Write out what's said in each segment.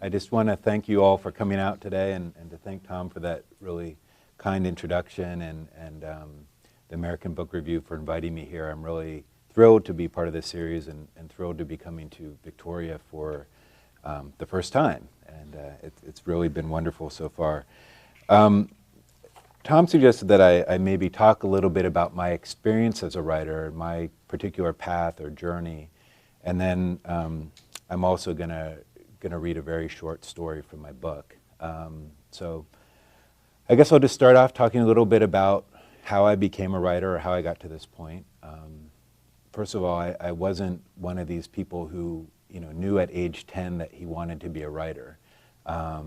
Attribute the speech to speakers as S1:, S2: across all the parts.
S1: I just want to thank you all for coming out today, and to thank Tom for that really kind introduction, and the American Book Review for inviting me here. I'm really thrilled to be part of this series, and thrilled to be coming to Victoria for the first time. And it's really been wonderful so far. Tom suggested that I maybe talk a little bit about my experience as a writer, my particular path or journey, and then I'm also going to read a very short story from my book. So I guess I'll just start off talking a little bit about how I became a writer, or how I got to this point. First of all, I wasn't one of these people who knew at age 10 that he wanted to be a writer. I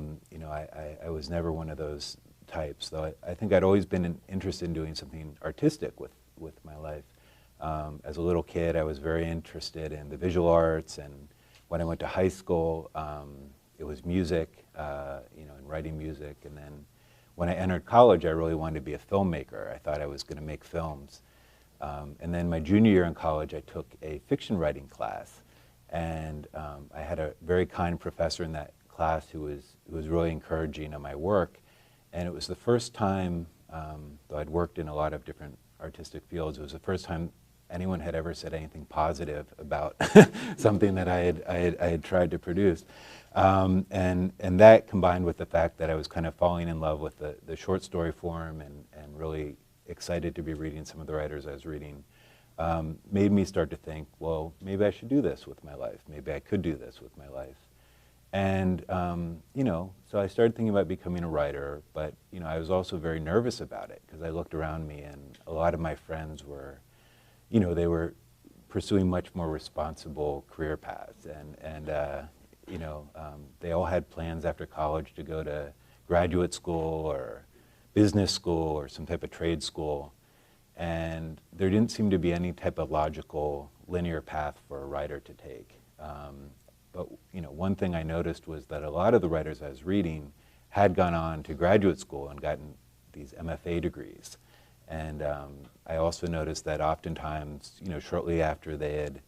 S1: was never one of those types, though I think I'd always been interested in doing something artistic with my life. As a little kid, I was very interested in the visual arts, and when I went to high school, it was music, and writing music. And then when I entered college, I really wanted to be a filmmaker. I thought I was going to make films. And then my junior year in college, I took a fiction writing class, and I had a very kind professor in that class who was really encouraging of my work. And it was the first time, though I'd worked in a lot of different artistic fields, it was the first time anyone had ever said anything positive about something that I had tried to produce. And that, combined with the fact that I was kind of falling in love with the short story form, and really excited to be reading some of the writers I was reading, made me start to think, well, maybe I should do this with my life. Maybe I could do this with my life. And, so I started thinking about becoming a writer, but, I was also very nervous about it, because I looked around me and a lot of my friends were, they were pursuing much more responsible career paths. And they all had plans after college to go to graduate school or business school or some type of trade school. And there didn't seem to be any type of logical, linear path for a writer to take. But one thing I noticed was that a lot of the writers I was reading had gone on to graduate school and gotten these MFA degrees. And I also noticed that oftentimes, shortly after they had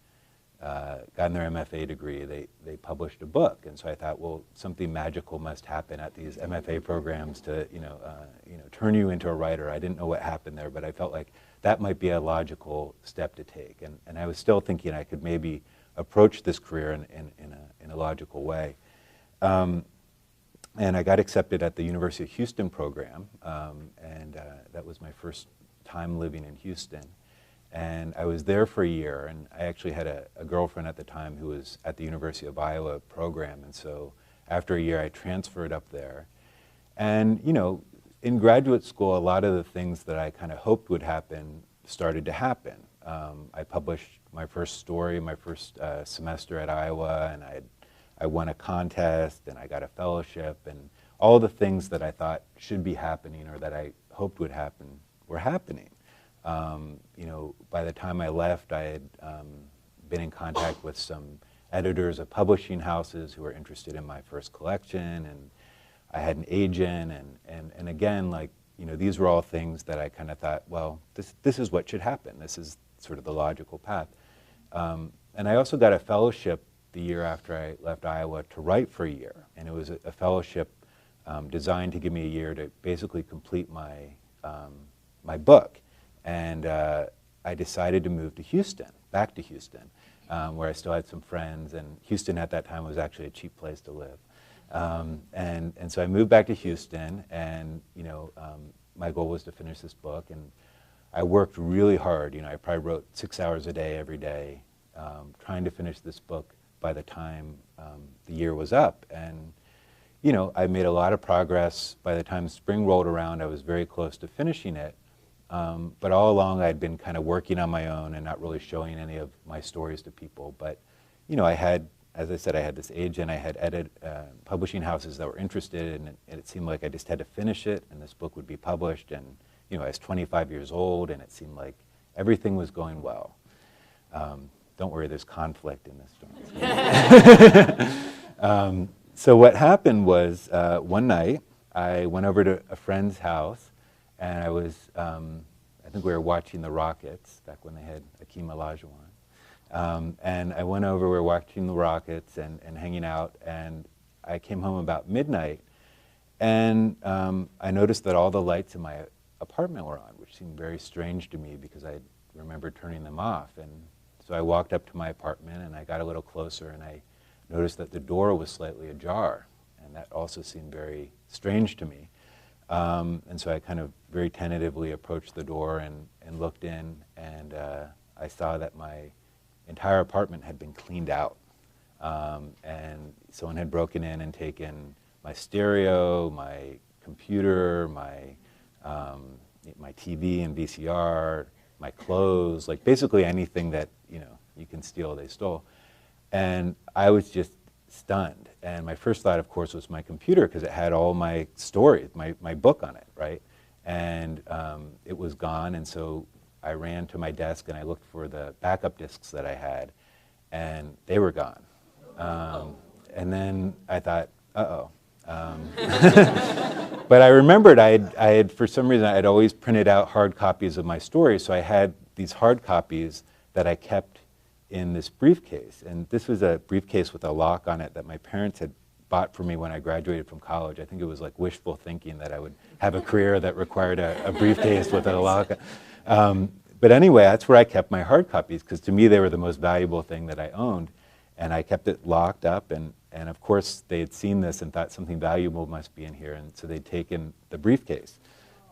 S1: gotten their MFA degree, they published a book. And so I thought, well, something magical must happen at these MFA programs to turn you into a writer. I didn't know what happened there, but I felt like that might be a logical step to take. And I was still thinking I could maybe approach this career in a logical way. And I got accepted at the University of Houston program, and that was my first time living in Houston. And I was there for a year, and I actually had a girlfriend at the time who was at the University of Iowa program, and so after a year I transferred up there. And in graduate school, a lot of the things that I kind of hoped would happen started to happen. I published my first story my first semester at Iowa, and I won a contest, and I got a fellowship, and all the things that I thought should be happening or that I hoped would happen were happening. By the time I left, I had been in contact with some editors of publishing houses who were interested in my first collection, and I had an agent, and again, these were all things that I kind of thought, well, this is what should happen. This is sort of the logical path. And I also got a fellowship the year after I left Iowa to write for a year, and it was a fellowship designed to give me a year to basically complete my book. And I decided to move to Houston, back to Houston, where I still had some friends, and Houston at that time was actually a cheap place to live. And so I moved back to Houston, and my goal was to finish this book, and I worked really hard. I probably wrote 6 hours a day every day, trying to finish this book by the time the year was up. And I made a lot of progress. By the time spring rolled around, I was very close to finishing it. But all along, I'd been kind of working on my own and not really showing any of my stories to people. But I had, as I said, I had this agent. I had publishing houses that were interested, and it seemed like I just had to finish it, and this book would be published. And I was 25 years old, and it seemed like everything was going well. Don't worry, there's conflict in this story. So what happened was, one night, I went over to a friend's house, and I was, I think we were watching the Rockets, back when they had Akeem Olajuwon. And I went over, we were watching the Rockets and hanging out, and I came home about midnight, and I noticed that all the lights in my apartment were on, which seemed very strange to me because I remembered turning them off. And so I walked up to my apartment and I got a little closer and I noticed that the door was slightly ajar, and that also seemed very strange to me. And so I kind of very tentatively approached the door and looked in, and I saw that my entire apartment had been cleaned out. And someone had broken in and taken my stereo, my computer, my TV and VCR, my clothes, like basically anything that you can steal, they stole. And I was just stunned. And my first thought, of course, was my computer, because it had all my stories, my book on it, right? And it was gone, and so I ran to my desk and I looked for the backup discs that I had, and they were gone. And then I thought, uh-oh. But I remembered I had, for some reason, I had always printed out hard copies of my stories, so I had these hard copies that I kept in this briefcase. And this was a briefcase with a lock on it that my parents had bought for me when I graduated from college. I think it was like wishful thinking that I would have a career that required a briefcase with a lock. But anyway, that's where I kept my hard copies, because to me they were the most valuable thing that I owned. And I kept it locked up, and of course they had seen this and thought something valuable must be in here, and so they'd taken the briefcase.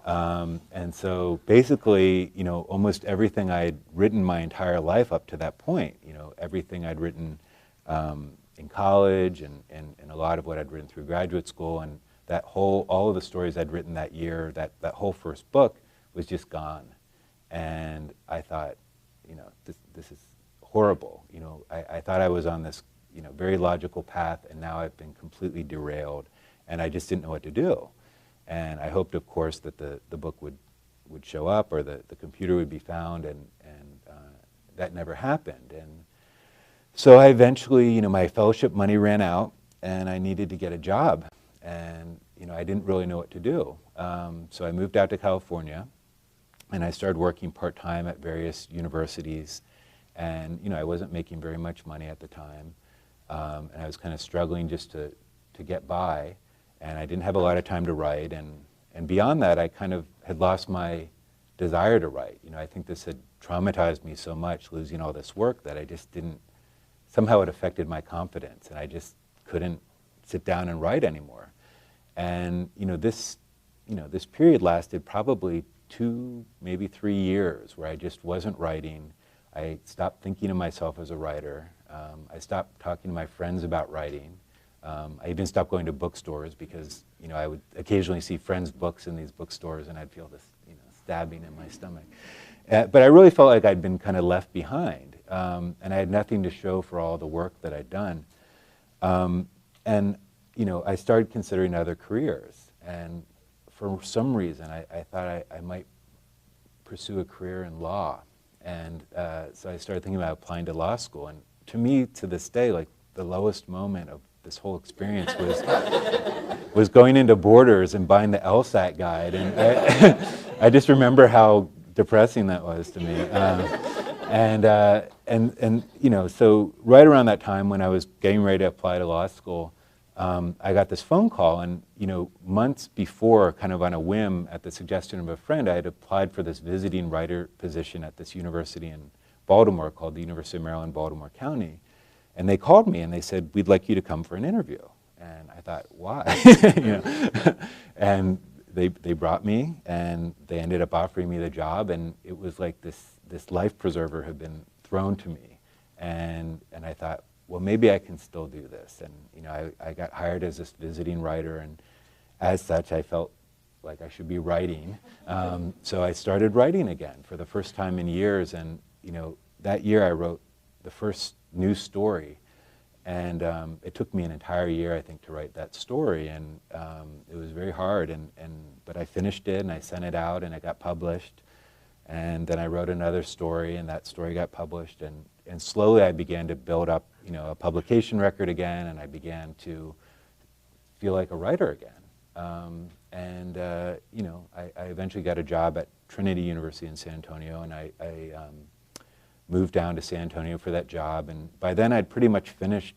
S1: And so basically, almost everything I had written my entire life up to that point, everything I'd written in college and a lot of what I'd written through graduate school, and all of the stories I'd written that year, that whole first book was just gone. And I thought, this is horrible. I thought I was on this, very logical path, and now I've been completely derailed, and I just didn't know what to do. And I hoped, of course, that the book would show up, or the computer would be found, and that never happened. And so I eventually, my fellowship money ran out, and I needed to get a job, and I didn't really know what to do. So I moved out to California, and I started working part-time at various universities. And I wasn't making very much money at the time, and I was kind of struggling just to get by, and I didn't have a lot of time to write, and beyond that, I kind of had lost my desire to write. I think this had traumatized me so much, losing all this work, that I just didn't, somehow it affected my confidence, and I just couldn't sit down and write anymore. And this period lasted probably 2, maybe 3 years, where I just wasn't writing. I stopped thinking of myself as a writer. I stopped talking to my friends about writing. I even stopped going to bookstores, because I would occasionally see friends' books in these bookstores, and I'd feel this stabbing in my stomach. But I really felt like I'd been kind of left behind, and I had nothing to show for all the work that I'd done. And I started considering other careers, and for some reason I thought I might pursue a career in law. And so I started thinking about applying to law school. And to me, to this day, like the lowest moment of this whole experience was going into Borders and buying the LSAT guide. And I just remember how depressing that was to me. So right around that time when I was getting ready to apply to law school, I got this phone call, and months before, kind of on a whim, at the suggestion of a friend, I had applied for this visiting writer position at this university in Baltimore called the University of Maryland, Baltimore County. And they called me and they said, "We'd like you to come for an interview." And I thought, why? And they brought me, and they ended up offering me the job, and it was like this life preserver had been thrown to me. And I thought, well, maybe I can still do this. And I got hired as this visiting writer, and as such, I felt like I should be writing. So I started writing again for the first time in years, and that year I wrote the first new story, and it took me an entire year, I think, to write that story, and it was very hard. But I finished it, and I sent it out, and it got published. And then I wrote another story, and that story got published, and slowly I began to build up, a publication record again, and I began to feel like a writer again. I eventually got a job at Trinity University in San Antonio, and I moved down to San Antonio for that job. And by then I'd pretty much finished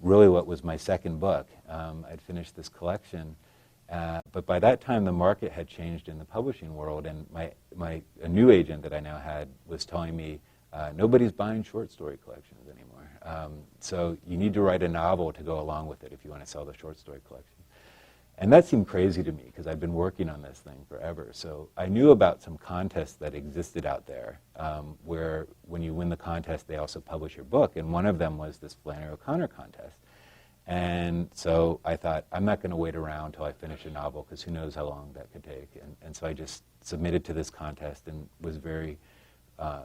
S1: really what was my second book. I'd finished this collection, but by that time the market had changed in the publishing world, and a new agent that I now had was telling me, nobody's buying short story collections anymore. So you need to write a novel to go along with it if you want to sell the short story collection. And that seemed crazy to me because I've been working on this thing forever. So I knew about some contests that existed out there where when you win the contest, they also publish your book. And one of them was this Flannery O'Connor contest. And so I thought, I'm not going to wait around until I finish a novel because who knows how long that could take. And so I just submitted to this contest and was very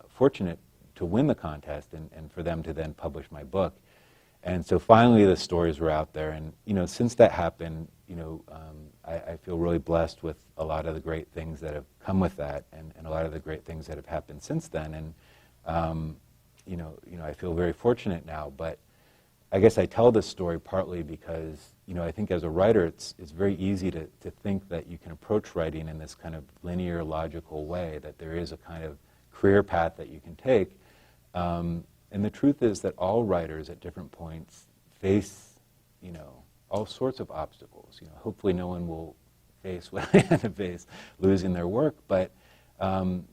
S1: fortunate to win the contest and for them to then publish my book. And so finally the stories were out there, and since that happened, I feel really blessed with a lot of the great things that have come with that, and a lot of the great things that have happened since then. And I feel very fortunate now. But I guess I tell this story partly because I think as a writer, it's very easy to think that you can approach writing in this kind of linear, logical way, that there is a kind of career path that you can take. And the truth is that all writers at different points face, all sorts of obstacles. Hopefully no one will face what I had to face, losing their work, but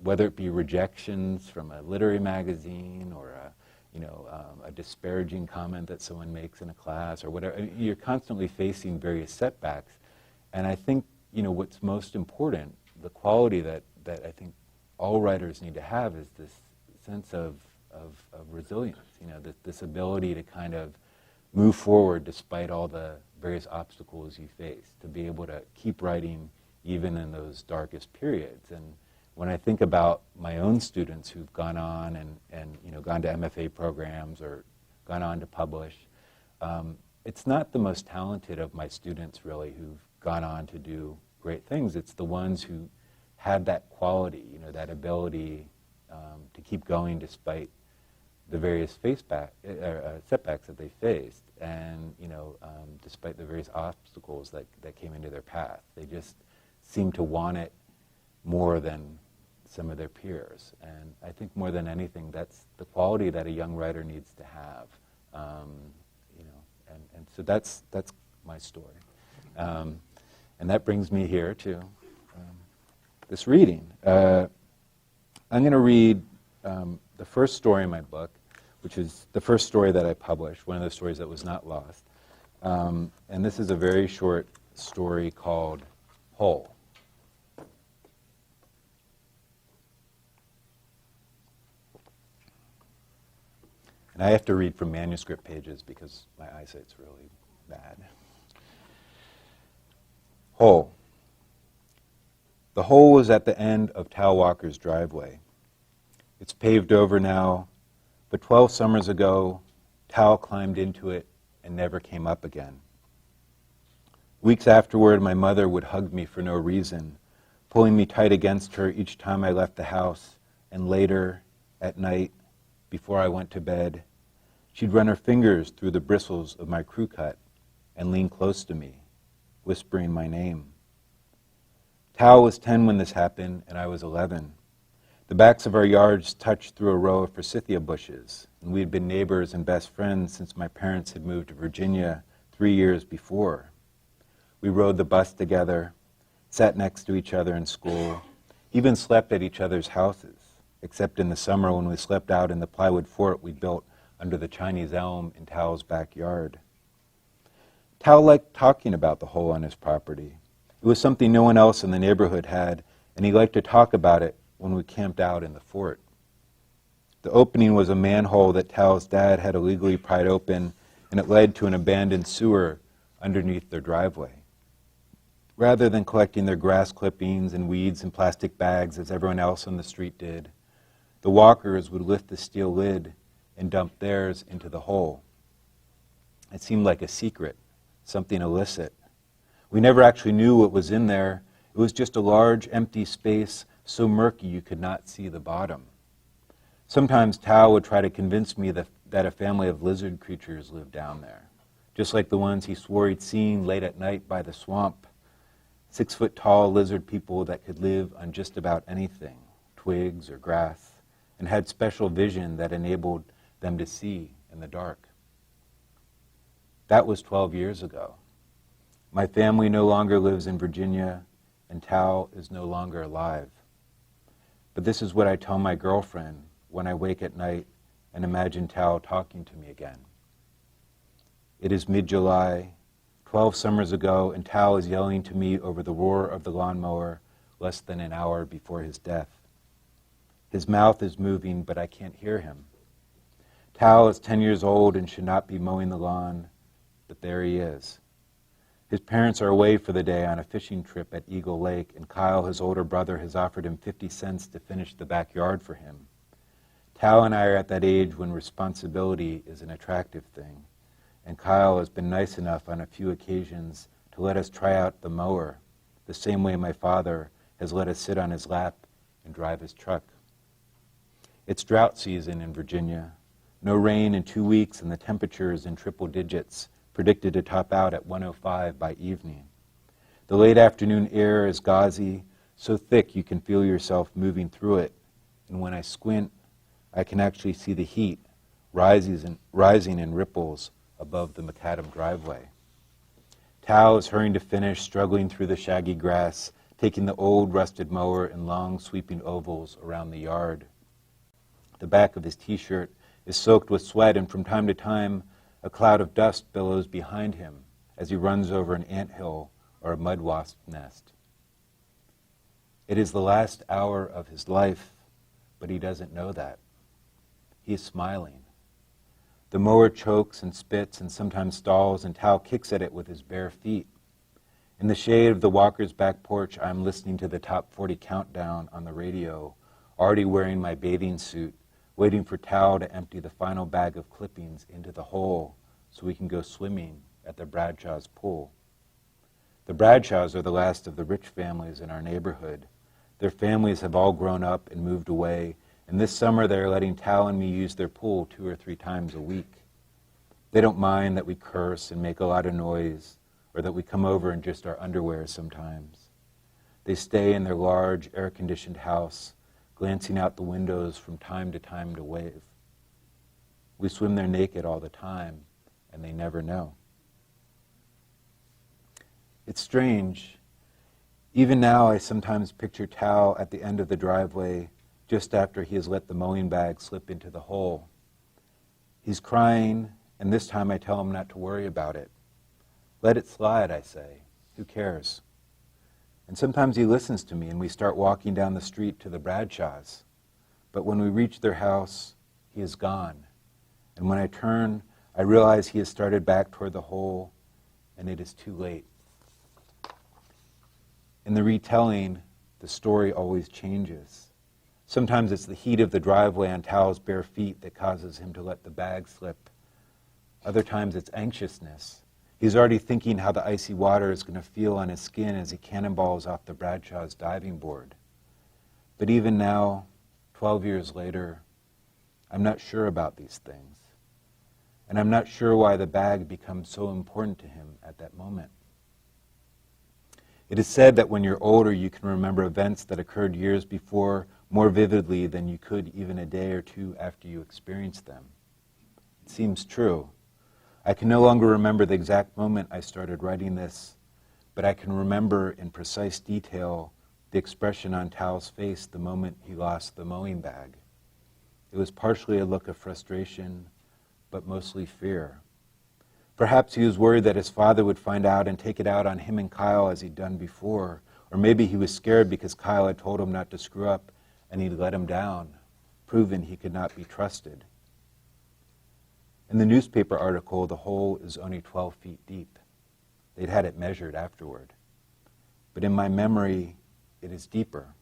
S1: whether it be rejections from a literary magazine or a disparaging comment that someone makes in a class or whatever, you're constantly facing various setbacks. And I think, what's most important, the quality that I think all writers need to have is this sense of resilience, this ability to kind of move forward despite all the various obstacles you face, to be able to keep writing even in those darkest periods. And when I think about my own students who've gone on and gone to MFA programs or gone on to publish, it's not the most talented of my students really who've gone on to do great things. It's the ones who had that quality, that ability to keep going despite the various setbacks that they faced, and despite the various obstacles that came into their path. They just seemed to want it more than some of their peers. And I think more than anything, that's the quality that a young writer needs to have. And so that's my story. And that brings me here to this reading. I'm going to read the first story in my book, which is the first story that I published, one of the stories that was not lost. And this is a very short story called Whole. And I have to read from manuscript pages because my eyesight's really bad. Whole. The hole was at the end of Tal Walker's driveway. It's paved over now, but 12 summers ago, Tal climbed into it and never came up again. Weeks afterward, my mother would hug me for no reason, pulling me tight against her each time I left the house, and later, at night, before I went to bed, she'd run her fingers through the bristles of my crew cut and lean close to me, whispering my name. Tal was 10 when this happened, and I was 11. The backs of our yards touched through a row of forsythia bushes, and we had been neighbors and best friends since my parents had moved to Virginia 3 years before. We rode the bus together, sat next to each other in school, even slept at each other's houses, except in the summer when we slept out in the plywood fort we built under the Chinese elm in Tal's backyard. Tal liked talking about the hole on his property. It was something no one else in the neighborhood had, and he liked to talk about it when we camped out in the fort. The opening was a manhole that Tal's dad had illegally pried open, and it led to an abandoned sewer underneath their driveway. Rather than collecting their grass clippings and weeds in plastic bags as everyone else on the street did, the Walkers would lift the steel lid and dump theirs into the hole. It seemed like a secret, something illicit. We never actually knew what was in there. It was just a large, empty space, so murky you could not see the bottom. Sometimes Tal would try to convince me that a family of lizard creatures lived down there, just like the ones he swore he'd seen late at night by the swamp. 6-foot-tall lizard people that could live on just about anything, twigs or grass, and had special vision that enabled them to see in the dark. That was 12 years ago. My family no longer lives in Virginia, and Tal is no longer alive. But this is what I tell my girlfriend when I wake at night and imagine Tal talking to me again. It is mid-July, 12 summers ago, and Tal is yelling to me over the roar of the lawnmower less than an hour before his death. His mouth is moving, but I can't hear him. Tal is 10 years old and should not be mowing the lawn, but there he is. His parents are away for the day on a fishing trip at Eagle Lake, and Kyle, his older brother, has offered him 50 cents to finish the backyard for him. Tal and I are at that age when responsibility is an attractive thing, and Kyle has been nice enough on a few occasions to let us try out the mower, the same way my father has let us sit on his lap and drive his truck. It's drought season in Virginia. No rain in 2 weeks, and the temperature is in triple digits, predicted to top out at 105 by evening. The late afternoon air is gauzy, so thick you can feel yourself moving through it, and when I squint, I can actually see the heat rising in ripples above the macadam driveway. Tal is hurrying to finish, struggling through the shaggy grass, taking the old rusted mower in long sweeping ovals around the yard. The back of his t-shirt is soaked with sweat, and from time to time, a cloud of dust billows behind him as he runs over an anthill or a mud wasp nest. It is the last hour of his life, but he doesn't know that. He is smiling. The mower chokes and spits and sometimes stalls, and Tal kicks at it with his bare feet. In the shade of the walker's back porch, I'm listening to the top 40 countdown on the radio, already wearing my bathing suit, waiting for Tal to empty the final bag of clippings into the hole so we can go swimming at the Bradshaw's pool. The Bradshaws are the last of the rich families in our neighborhood. Their families have all grown up and moved away, and this summer they are letting Tal and me use their pool 2 or 3 times a week. They don't mind that we curse and make a lot of noise, or that we come over in just our underwear sometimes. They stay in their large, air-conditioned house, glancing out the windows from time to wave. We swim there naked all the time, and they never know. It's strange. Even now, I sometimes picture Tal at the end of the driveway, just after he has let the mowing bag slip into the hole. He's crying, and this time I tell him not to worry about it. Let it slide, I say. Who cares? And sometimes he listens to me, and we start walking down the street to the Bradshaws. But when we reach their house, he is gone. And when I turn, I realize he has started back toward the hole, and it is too late. In the retelling, the story always changes. Sometimes it's the heat of the driveway on Tal's bare feet that causes him to let the bag slip. Other times it's anxiousness. He's already thinking how the icy water is going to feel on his skin as he cannonballs off the Bradshaw's diving board. But even now, 12 years later, I'm not sure about these things. And I'm not sure why the bag becomes so important to him at that moment. It is said that when you're older, you can remember events that occurred years before more vividly than you could even a day or two after you experienced them. It seems true. I can no longer remember the exact moment I started writing this, but I can remember in precise detail the expression on Tal's face the moment he lost the mowing bag. It was partially a look of frustration, but mostly fear. Perhaps he was worried that his father would find out and take it out on him and Kyle as he'd done before, or maybe he was scared because Kyle had told him not to screw up and he'd let him down, proving he could not be trusted. In the newspaper article, the hole is only 12 feet deep. They'd had it measured afterward. But in my memory, it is deeper.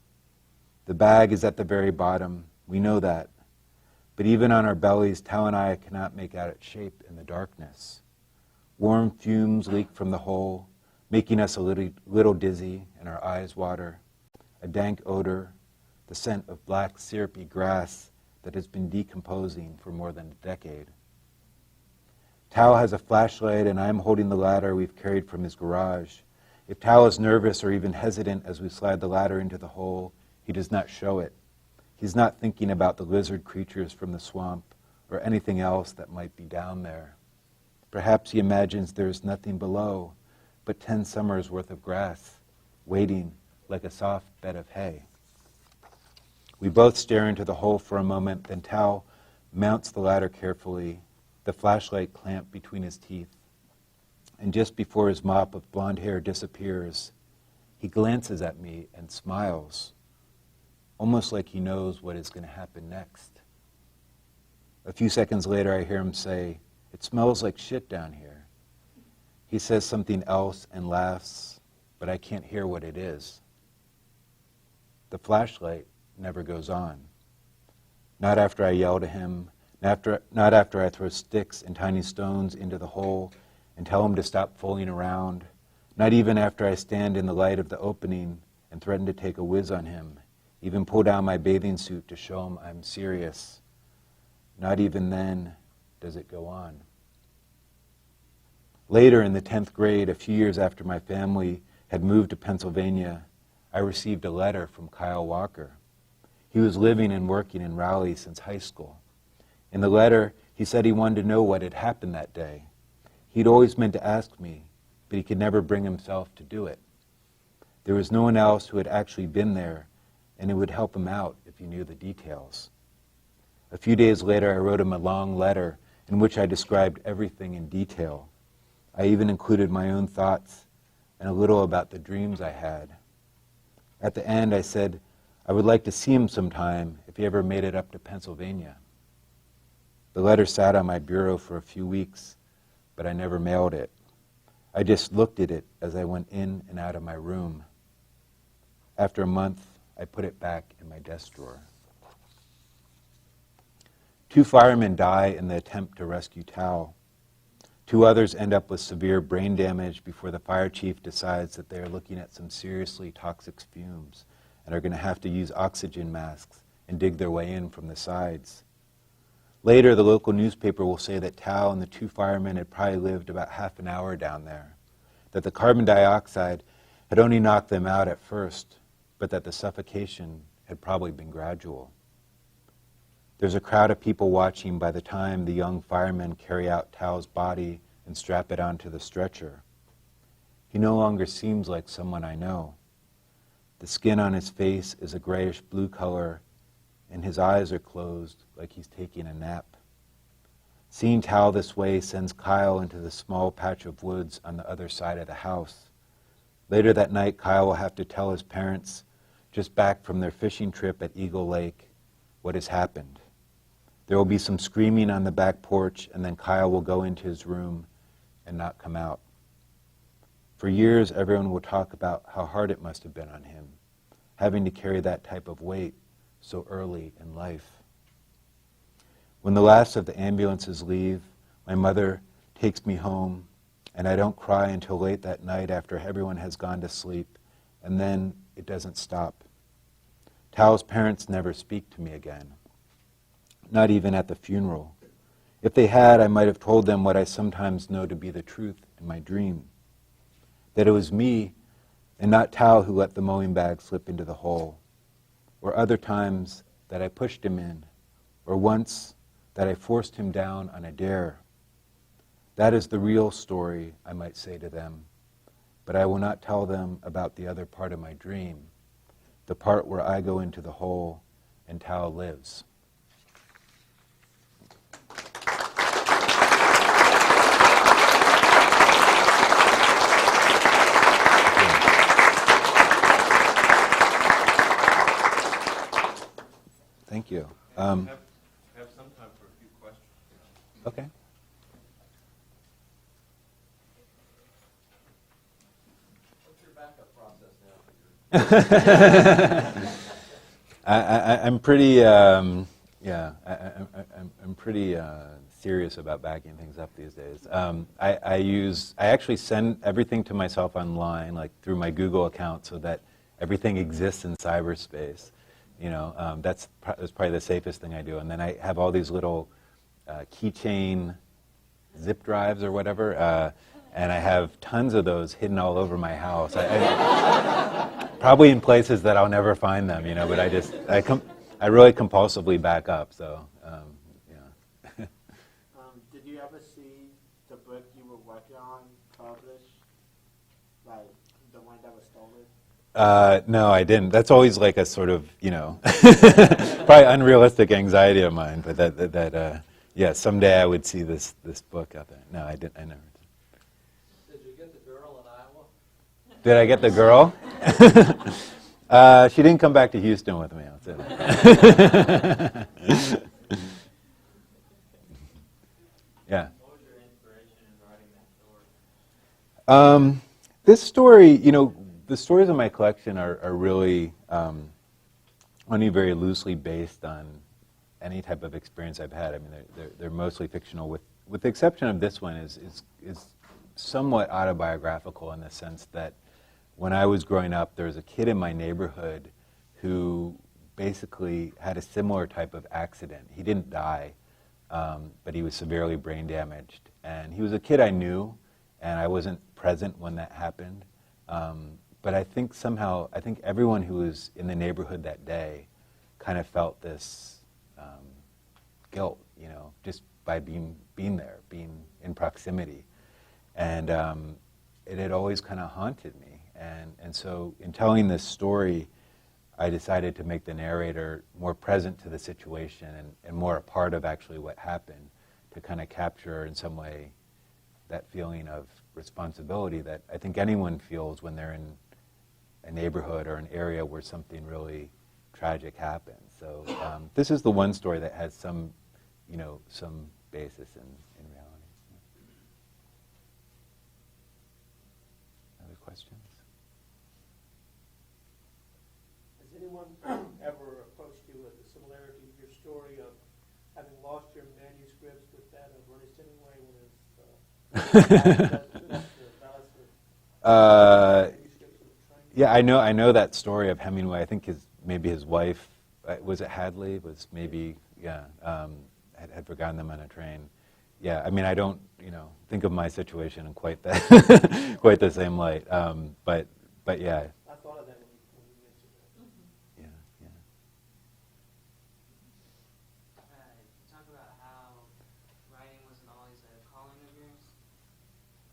S1: The bag is at the very bottom. We know that. But even on our bellies, Tal and I cannot make out its shape in the darkness. Warm fumes leak from the hole, making us a little dizzy and our eyes water. A dank odor, the scent of black syrupy grass that has been decomposing for more than a decade. Tal has a flashlight, and I am holding the ladder we've carried from his garage. If Tal is nervous or even hesitant as we slide the ladder into the hole, he does not show it. He's not thinking about the lizard creatures from the swamp or anything else that might be down there. Perhaps he imagines there is nothing below but 10 summers worth of grass, waiting like a soft bed of hay. We both stare into the hole for a moment, then Tao mounts the ladder carefully, the flashlight clamped between his teeth. And just before his mop of blonde hair disappears, he glances at me and smiles, almost like he knows what is going to happen next. A few seconds later, I hear him say, "It smells like shit down here." He says something else and laughs, but I can't hear what it is. The flashlight never goes on. Not after I yell to him, not after I throw sticks and tiny stones into the hole and tell him to stop fooling around, not even after I stand in the light of the opening and threaten to take a whiz on him, even pull down my bathing suit to show him I'm serious. Not even then does it go on. Later in the 10th grade, a few years after my family had moved to Pennsylvania, I received a letter from Kyle Walker. He was living and working in Raleigh since high school. In the letter, he said he wanted to know what had happened that day. He'd always meant to ask me, but he could never bring himself to do it. There was no one else who had actually been there, and it would help him out if he knew the details. A few days later, I wrote him a long letter in which I described everything in detail. I even included my own thoughts and a little about the dreams I had. At the end, I said I would like to see him sometime if he ever made it up to Pennsylvania. The letter sat on my bureau for a few weeks, but I never mailed it. I just looked at it as I went in and out of my room. After a month, I put it back in my desk drawer. 2 firemen die in the attempt to rescue Tao. 2 others end up with severe brain damage before the fire chief decides that they are looking at some seriously toxic fumes and are going to have to use oxygen masks and dig their way in from the sides. Later, the local newspaper will say that Tao and the 2 firemen had probably lived about half an hour down there, that the carbon dioxide had only knocked them out at first, but that the suffocation had probably been gradual. There's a crowd of people watching by the time the young firemen carry out Tao's body and strap it onto the stretcher. He no longer seems like someone I know. The skin on his face is a grayish-blue color, and his eyes are closed like he's taking a nap. Seeing Tao this way sends Kyle into the small patch of woods on the other side of the house. Later that night, Kyle will have to tell his parents, just back from their fishing trip at Eagle Lake, what has happened. There will be some screaming on the back porch, and then Kyle will go into his room and not come out. For years, everyone will talk about how hard it must have been on him, having to carry that type of weight so early in life. When the last of the ambulances leave, my mother takes me home, and I don't cry until late that night after everyone has gone to sleep, and then it doesn't stop. Tao's parents never speak to me again. Not even at the funeral. If they had, I might have told them what I sometimes know to be the truth in my dream. That it was me and not Tao who let the mowing bag slip into the hole. Or other times that I pushed him in. Or once that I forced him down on a dare. That is the real story, I might say to them. But I will not tell them about the other part of my dream. The part where I go into the hole and Tao lives. Thank you.
S2: Have some time for a few questions.
S1: Okay.
S2: What's your backup process now?
S1: I'm pretty, I'm pretty serious about backing things up these days. I actually send everything to myself online, like through my Google account, so that everything exists in cyberspace. You know, that's probably the safest thing I do. And then I have all these little keychain zip drives or whatever, and I have tons of those hidden all over my house. Probably in places that I'll never find them, you know. But I really compulsively back up. So, yeah.
S3: Did you ever see the book you were working on published? Like the one that was stolen?
S1: No, I didn't. That's always like a sort of, probably unrealistic anxiety of mine. But yeah, someday I would see this book out there. No, I didn't. I never did.
S2: Did you get the girl in Iowa?
S1: Did I get the girl? She didn't come back to Houston with me. I'll say that. Yeah.
S2: What was your inspiration in writing that story?
S1: This story, the stories in my collection are really only very loosely based on any type of experience I've had. I mean, they're mostly fictional, with the exception of this one is somewhat autobiographical in the sense that when I was growing up, there was a kid in my neighborhood who basically had a similar type of accident. He didn't die, but he was severely brain damaged. And he was a kid I knew, and I wasn't present when that happened. But I think everyone who was in the neighborhood that day kind of felt this guilt, just by being there, being in proximity. And it had always kind of haunted me. And so in telling this story, I decided to make the narrator more present to the situation and more a part of actually what happened, to kind of capture in some way that feeling of responsibility that I think anyone feels when they're in a neighborhood or an area where something really tragic happens. So this is the one story that has some basis in reality. Other questions?
S4: Has anyone ever approached you with the similarity of your story of having lost your manuscripts with that of Ernest Hemingway when
S1: Yeah, I know that story of Hemingway. I think maybe his wife, was it Hadley? Was maybe had forgotten them on a train. Yeah, I mean, I don't think of my situation in quite the quite the same light. But yeah.
S4: I thought of that when you mentioned that.
S1: Yeah.
S5: Talk about how writing wasn't always a calling of yours,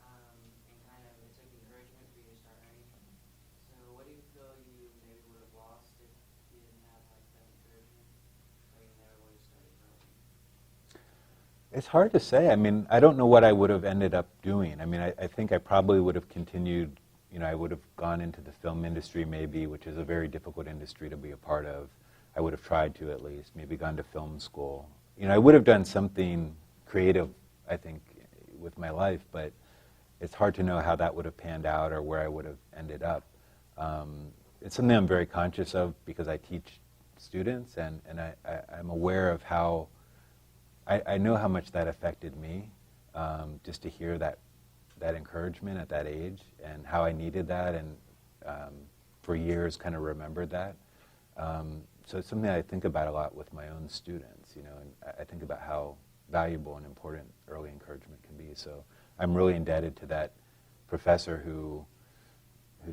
S5: and kind of it took encouragement for you to start writing. So what do you feel you maybe would have lost if you didn't have like that encouragement, or you never would have started writing?
S1: It's hard to say. I mean, I don't know what I would have ended up doing. I mean, I think I probably would have continued, I would have gone into the film industry maybe, which is a very difficult industry to be a part of. I would have tried to at least, maybe gone to film school. I would have done something creative, I think, with my life, but it's hard to know how that would have panned out or where I would have ended up. It's something I'm very conscious of because I teach students, and I'm aware of how, I know how much that affected me, just to hear that encouragement at that age and how I needed that, and for years kind of remembered that. So it's something I think about a lot with my own students, and I think about how valuable and important early encouragement can be. So I'm really indebted to that professor who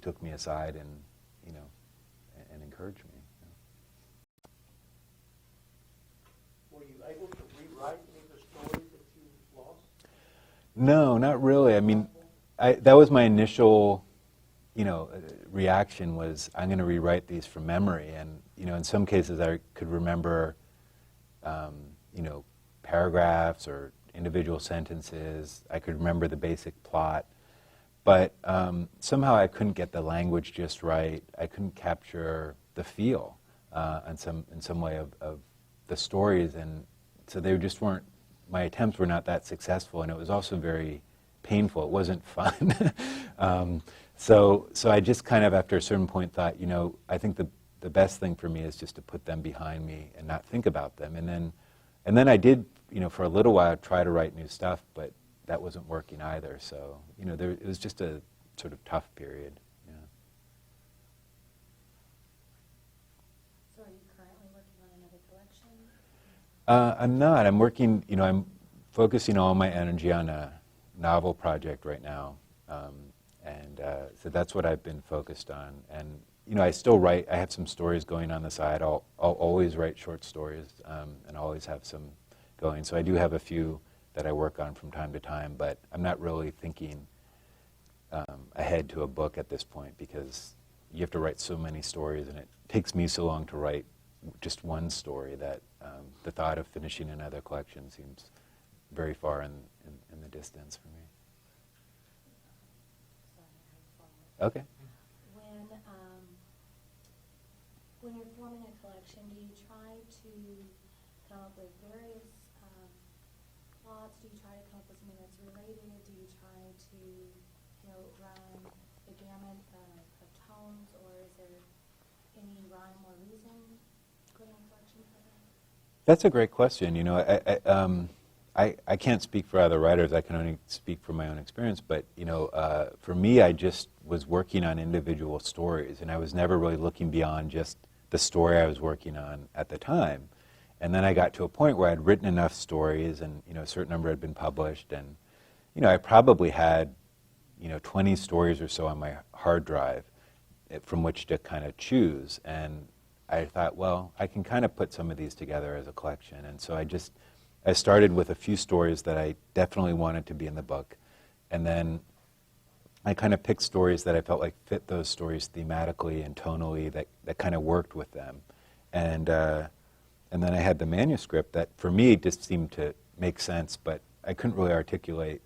S1: took me aside and encouraged me.
S4: Were you able to rewrite any of the stories that you lost?
S1: No, not really. I mean, that was my initial, reaction was, I'm going to rewrite these from memory. And, in some cases I could remember, paragraphs or individual sentences. I could remember the basic plot. But somehow I couldn't get the language just right. I couldn't capture the feel in some way of the stories. And so they just weren't, my attempts were not that successful, and it was also very painful. It wasn't fun. So I just kind of, after a certain point, thought, I think the best thing for me is just to put them behind me and not think about them. And then I did, for a little while, try to write new stuff, but that wasn't working either. So, it was just a sort of tough period. Yeah.
S6: So are you currently working on another collection?
S1: I'm not. I'm working, I'm focusing all my energy on a novel project right now. So that's what I've been focused on. And, I still write. I have some stories going on the side. I'll always write short stories and always have some going. So I do have a few that I work on from time to time, but I'm not really thinking ahead to a book at this point because you have to write so many stories, and it takes me so long to write just one story that the thought of finishing another collection seems very far in the distance for me.
S6: Sorry, I have a follow-up.
S1: Okay.
S6: When you're forming a collection, do you try to come up with various plots? Do you try to come up with something that's related? Do you try to, run the gamut of tones, or is there any rhyme or reason put in a collection for that?
S1: That's a great question. I can't speak for other writers. I can only speak from my own experience. But for me, I just was working on individual stories, and I was never really looking beyond just the story I was working on at the time. And then I got to a point where I'd written enough stories, and a certain number had been published, and I probably had 20 stories or so on my hard drive from which to kind of choose. And I thought, well, I can kind of put some of these together as a collection. And so I started with a few stories that I definitely wanted to be in the book, and then I kind of picked stories that I felt like fit those stories thematically and tonally that kind of worked with them. And then I had the manuscript that, for me, just seemed to make sense, but I couldn't really articulate,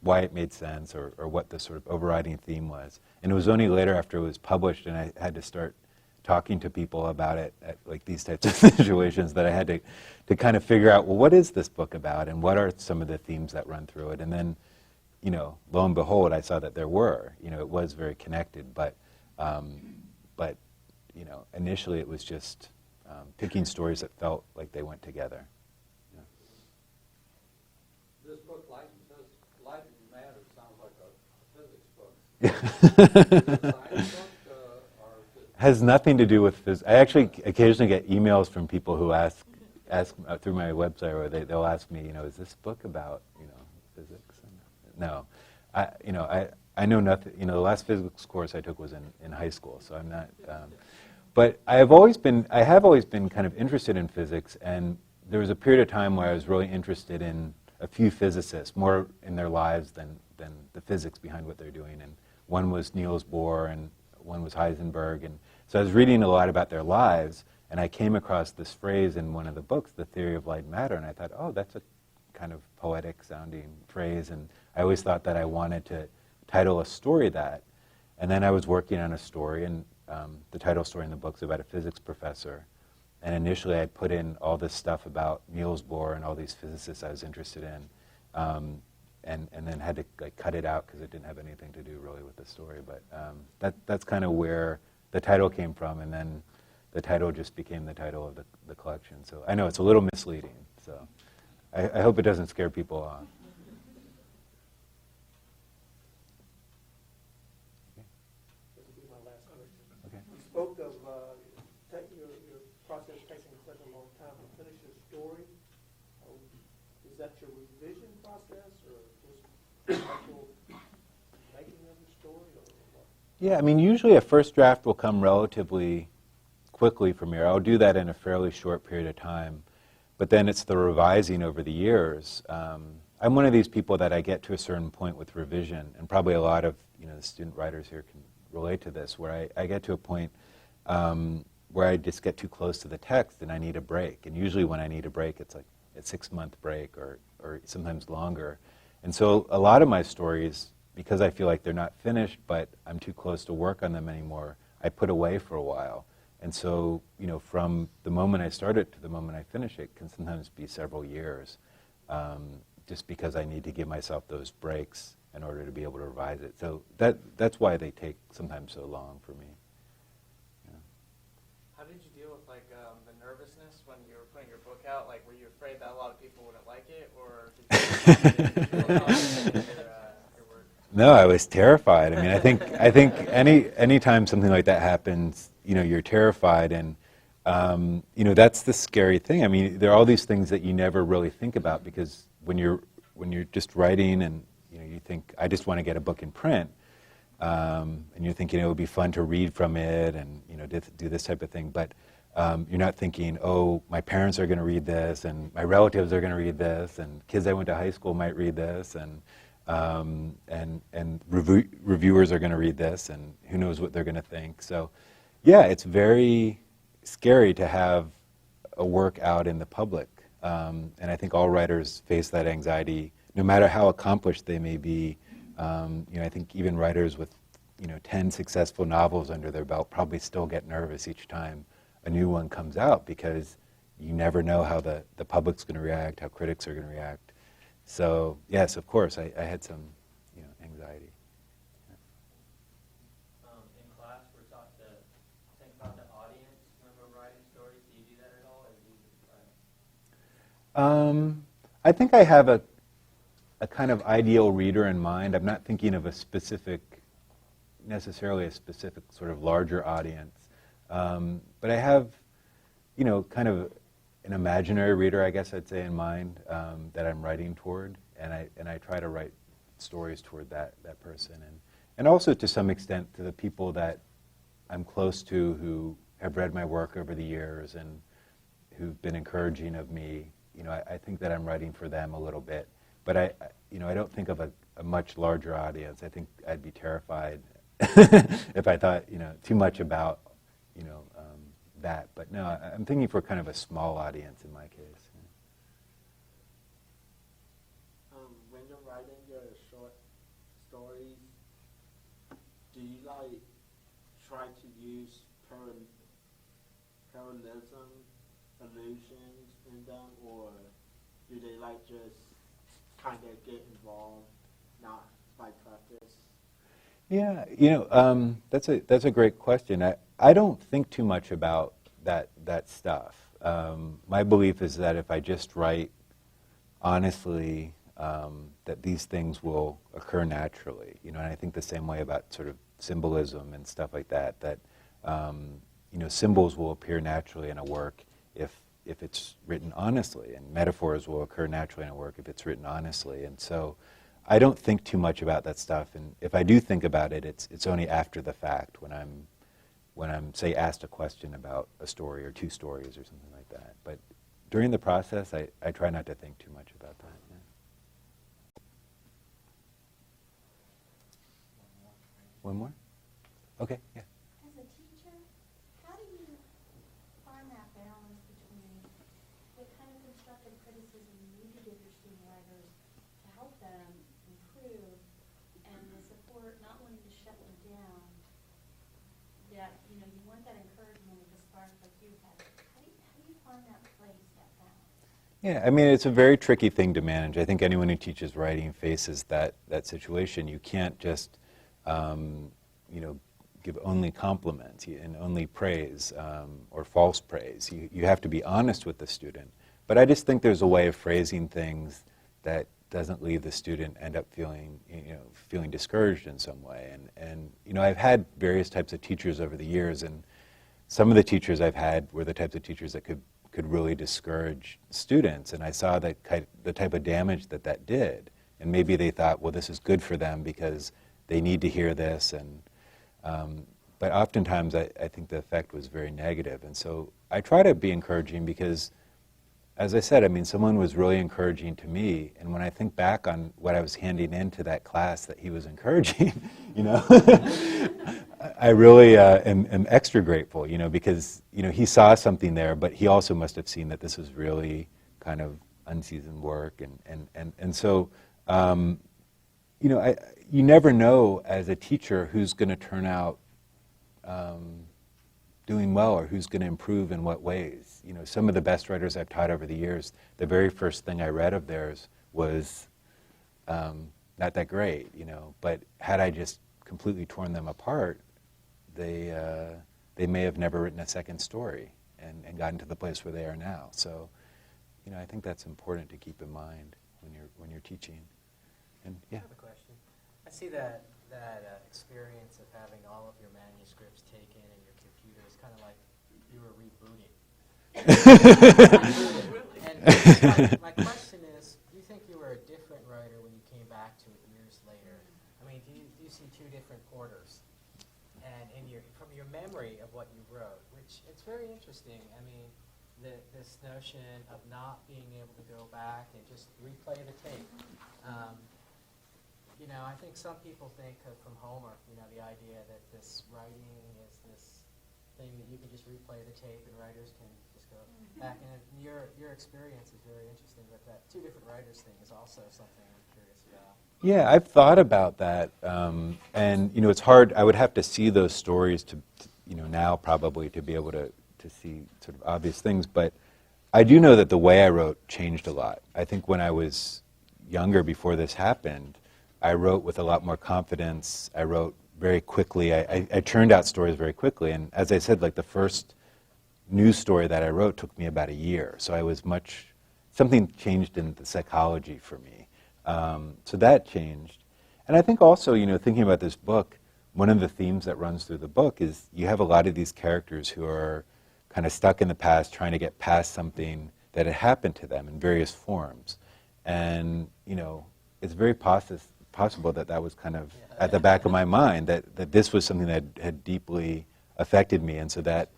S1: why it made sense or what the sort of overriding theme was. And it was only later, after it was published and I had to start talking to people about it at like these types of situations, that I had to kind of figure out, well, what is this book about, and what are some of the themes that run through it? And then, lo and behold, I saw that there were. It was very connected, but initially it was just picking stories that felt like they went together. Yeah.
S7: This book, Light and Matter, sounds like a physics book. Science book, or is it...
S1: Has nothing to do with physics. I actually occasionally get emails from people who ask through my website, or they'll ask me, is this book about physics? No, I know nothing. The last physics course I took was in high school, so I'm not. But I have always been kind of interested in physics, and there was a period of time where I was really interested in a few physicists, more in their lives than the physics behind what they're doing. And one was Niels Bohr, and one was Heisenberg, and so I was reading a lot about their lives, and I came across this phrase in one of the books, The Theory of Light and Matter, and I thought, oh, that's a kind of poetic-sounding phrase, and I always thought that I wanted to title a story that. And then I was working on a story, and the title story in the book's about a physics professor. And initially I put in all this stuff about Niels Bohr and all these physicists I was interested in, and then had to cut it out because it didn't have anything to do really with the story. But that's kind of where the title came from, and then the title just became the title of the collection. So I know it's a little misleading, so I hope it doesn't scare people off.
S4: This will be my last question.
S1: Okay.
S4: You spoke of your process taking such a long time to finish your story. Is that your revision process, or just actual making of the story, or what?
S1: Yeah, usually a first draft will come relatively quickly for me. I'll do that in a fairly short period of time. But then it's the revising over the years. I'm one of these people that I get to a certain point with revision, and probably a lot of the student writers here can relate to this, where I get to a point where I just get too close to the text and I need a break. And usually when I need a break, it's like a 6-month break or sometimes longer. And so a lot of my stories, because I feel like they're not finished, but I'm too close to work on them anymore, I put away for a while. And so, from the moment I start it to the moment I finish it can sometimes be several years, just because I need to give myself those breaks in order to be able to revise it. So that's why they take sometimes so long for me. Yeah.
S2: How did you deal with the nervousness when you were putting your book out? Were you afraid that a lot of people wouldn't like it, or did you feel confident in your work?
S1: No, I was terrified. I think any time something like that happens, you're terrified, and that's the scary thing. There are all these things that you never really think about, because when you're just writing and you think, I just want to get a book in print, and you're thinking it would be fun to read from it and do this type of thing. But You're not thinking, oh, my parents are going to read this, and my relatives are going to read this, and kids I went to high school might read this, and reviewers are going to read this, and who knows what they're going to think. So, yeah, it's very scary to have a work out in the public, and I think all writers face that anxiety, no matter how accomplished they may be. I think even writers with 10 successful novels under their belt probably still get nervous each time a new one comes out, because you never know how the public's going to react, how critics are going to react. So yes, of course, I had some anxiety.
S8: In class, we're taught to think about the audience when we're writing stories. Do you do that at all, or do you just
S1: I think I have a kind of ideal reader in mind. I'm not thinking of necessarily a specific sort of larger audience. But I have, kind of an imaginary reader, I guess I'd say, in mind that I'm writing toward, and I try to write stories toward that person, and also to some extent to the people that I'm close to who have read my work over the years and who've been encouraging of me. I think that I'm writing for them a little bit, but I don't think of a much larger audience. I think I'd be terrified if I thought too much about that. But no, I'm thinking for kind of a small audience in my case.
S3: When you're writing your short stories, do you try to use parallelism, allusions in them, or do they just kind of get involved, not by practice?
S1: Yeah, that's a great question. I don't think too much about that stuff. My belief is that if I just write honestly, that these things will occur naturally. And I think the same way about sort of symbolism and stuff like that. That symbols will appear naturally in a work if it's written honestly, and metaphors will occur naturally in a work if it's written honestly. And so I don't think too much about that stuff, and if I do think about it, it's only after the fact, when I'm say asked a question about a story or two stories or something like that. But during the process, I try not to think too much about that. Yeah. One more? Okay, yeah.
S6: As a teacher, how do you find that balance between what kind of constructive criticism you need to give your student writers to help them improve, and the support, not wanting to shut them down, that, you want that encouragement with the spark like you had. How do you find that place, that balance?
S1: Yeah, I mean, it's a very tricky thing to manage. I think anyone who teaches writing faces that situation. You can't just, give only compliments and only praise or false praise. You have to be honest with the student. But I just think there's a way of phrasing things that doesn't leave the student end up feeling discouraged in some way. And I've had various types of teachers over the years, and some of the teachers I've had were the types of teachers that could really discourage students, and I saw the type of damage that did. And maybe they thought, well, this is good for them because they need to hear this, but oftentimes I think the effect was very negative. And so I try to be encouraging because, as I said, I mean, someone was really encouraging to me, and when I think back on what I was handing into that class that he was encouraging, I really am extra grateful, because, he saw something there, but he also must have seen that this was really kind of unseasoned work, and so, you never know as a teacher who's going to turn out doing well or who's going to improve in what ways. Some of the best writers I've taught over the years, the very first thing I read of theirs was not that great, but had I just completely torn them apart, they may have never written a second story and gotten to the place where they are now. So, I think that's important to keep in mind when you're teaching. And yeah.
S9: I have a question. I see that experience of having all of your manuscripts taken and your computer is kind of like you were rebooting. And my question is, do you think you were a different writer when you came back to it years later? I mean, do you see two different Porters? And and from your memory of what you wrote, which it's very interesting. I mean, this notion of not being able to go back and just replay the tape. I think some people think from Homer, the idea that this writing is this thing that you can just replay the tape and writers can just go back. And your experience is very interesting, but that two different writers thing is also something I'm curious about.
S1: Yeah, I've thought about that, and it's hard. I would have to see those stories to now probably to be able to see sort of obvious things. But I do know that the way I wrote changed a lot. I think when I was younger, before this happened, I wrote with a lot more confidence. I wrote very quickly. I churned out stories very quickly, and as I said, like the first news story that I wrote took me about a year. So I was something changed in the psychology for me. So that changed. And I think also, thinking about this book, one of the themes that runs through the book is you have a lot of these characters who are kind of stuck in the past, trying to get past something that had happened to them in various forms. And, it's very possible that was kind of at the back of my mind, that this was something that had deeply affected me. And so that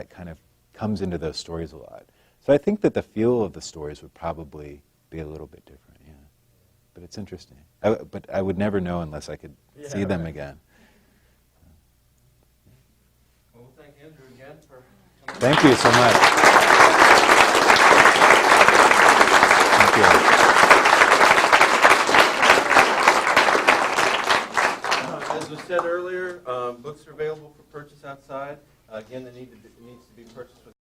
S1: kind of comes into those stories a lot. So I think that the feel of the stories would probably be a little bit different, yeah. But it's interesting. But I would never know unless I could see them again.
S7: Well, thank Andrew again for coming.
S1: Thank you so much. Thank you.
S7: As was said earlier, books are available for purchase outside. Again, it needs to be purchased with